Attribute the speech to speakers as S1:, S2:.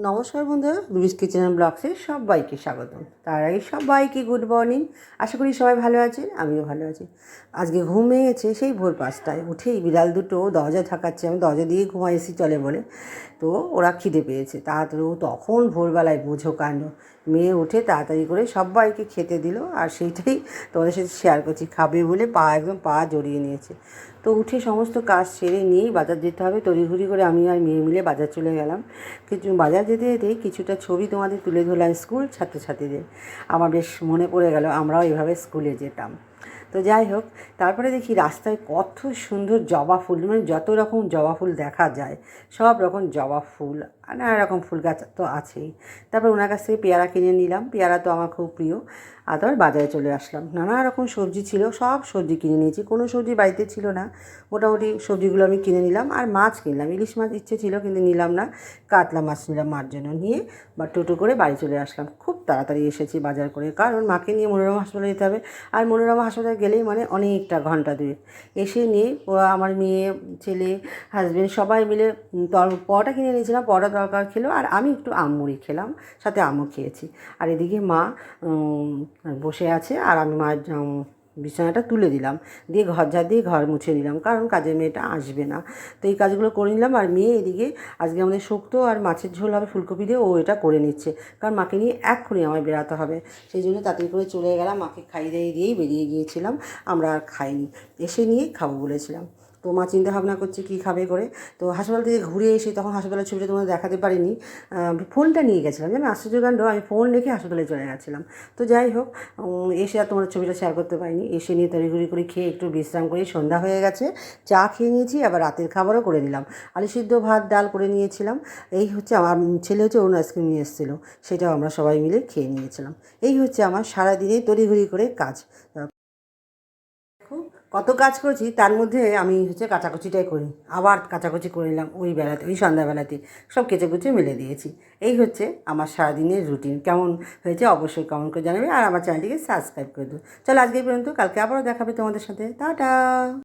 S1: নমস্কার বন্ধুরা, rubiskichen&vlogসে সবাইকে স্বাগতম। তার আগে সবাইকে গুড মর্নিং। আশা করি সবাই ভালো আছেন, আমিও ভালো আছি। আজকে ঘুম ভেঙেছে সেই ভোর 5টায় উঠেই বিড়াল দুটো দরজা ঠাকাচ্ছে, আমি দরজা দিয়ে ঘুমাইছি চলে বলে। তো ওরা খিদে পেয়েছে তাড়াতাড়ি, ও তখন ভোরবেলায় বোঝো কাণ্ড, মেয়ে উঠে তাড়াতাড়ি করে সবাইকে খেতে দিল। আর সেইটাই তোমাদের সাথে শেয়ার করছি, খাবে বলে একদম পা জড়িয়ে নিয়েছে। তো উঠে সমস্ত কাজ সেরে নিয়েই বাজার যেতে হবে, তড়িঘড়ি করে আমি আর মেয়ে মিলে বাজার চলে গেলাম। কিছু বাজার যেতে যেতেই কিছুটা ছবি তোমাদের তুলে ধরলাম স্কুল ছাত্রছাত্রীদের। আমার বেশ মনে পড়ে গেল আমরাও এভাবে স্কুলে যেতাম। তো যাই হোক, তারপরে দেখি রাস্তায় কত সুন্দর জবা ফুল, মানে যত রকম জবা ফুল দেখা যায় সব রকম জবা ফুল, নানা রকম ফুল গাছ তো আছেই। তারপর ওনার কাছ থেকে পেয়ারা কিনে নিলাম, পেয়ারা তো আমার খুব প্রিয়। আর তারপর বাজারে চলে আসলাম, নানা রকম সবজি ছিল, সব সবজি কিনে নিয়েছি, কোনো সবজি বাড়িতে ছিল না। মোটামুটি সবজিগুলো আমি কিনে নিলাম। আর মাছ কিনলাম, ইলিশ মাছ ইচ্ছে ছিল কিন্তু নিলাম না, কাতলা মাছ নিলাম মার জন্য, নিয়ে বা টোটো করে বাড়ি চলে আসলাম। খুব তাড়াতাড়ি এসেছি বাজার করে, কারণ মাকে নিয়ে মনোরমা হাসপাতালে যেতে হবে। আর মনোরমা হাসপাতালে গেলেই মানে অনেকটা ঘন্টা দুয়েক। এসে নিয়ে ওরা আমার মেয়ে ছেলে হাজব্যান্ড সবাই মিলে পরোটা কিনে নিয়েছিলাম, পরোটা তরকার খেলো, আর আমি একটু আমমুড়ি খেলাম, সাথে আমও খেয়েছি। আর এদিকে মা বসে আছে, আর আমি মার বিছানাটা তুলে দিলাম, দিয়ে ঘর ঝাড় দিয়ে ঘর মুছে নিলাম, কারণ কাজের মেয়েটা আসবে না। তো এই কাজগুলো করে নিলাম। আর মেয়ে এদিকে আজকে আমাদের শুক্তো আর মাছের ঝোল হবে ফুলকপি দিয়ে, ও এটা করে নিচ্ছে, কারণ মাকে নিয়ে এক্ষুনি আমার বেরাতে হবে। সেই জন্য তাড়াতাড়ি করে চলে গেলাম, মাকে খাইয়ে দিয়েই বেরিয়ে গিয়েছিলাম। আমরা আর খাইনি, এসে নিয়ে খাবো বলেছিলাম। তো মা চিন্তা ভাবনা করছে কী খাবে করে। তো হাসপাতাল থেকে ঘুরে এসে তখন হাসপাতালের ছবিটা তোমাদের দেখাতে পারিনি, ফোনটা নিয়ে গেছিলাম, জানো আশ্চর্যকাণ্ড, আমি ফোন রেখে হাসপাতালে চলে গেছিলাম। তো যাই হোক, এসে আর তোমাদের ছবিটা শেয়ার করতে পারিনি। এসে নিয়ে তড়িঘড়ি করে খেয়ে একটু বিশ্রাম করি, সন্ধ্যা হয়ে গেছে, চা খেয়ে নিয়েছি, আবার রাতের খাবারও করে নিলাম। আলু সিদ্ধ ভাত ডাল করে নিয়েছিলাম। এই হচ্ছে আমার ছেলে হচ্ছে অরুণ আইসক্রিম নিয়ে এসেছিলো, সেটাও আমরা সবাই মিলে খেয়ে নিয়েছিলাম। এই হচ্ছে আমার সারাদিনে তড়িঘড়ি করে কাজ। কত কাজ করেছি, তার মধ্যে আমি হচ্ছে কাচাকুচিটাই করি, আবার কাচাকুচি করে নিলাম ওই বেলাতে, ওই সন্ধ্যাবেলাতে সব কেচে কুচে মেলে দিয়েছি। এই হচ্ছে আমার সারাদিনের রুটিন। কেমন হয়েছে অবশ্যই কমেন্ট করে জানাবে, আর আমার চ্যানেলটিকে সাবস্ক্রাইব করে দেবো। চলো আজকে পর্যন্ত, কালকে আবারও দেখাবে তোমাদের সাথে। টাটা।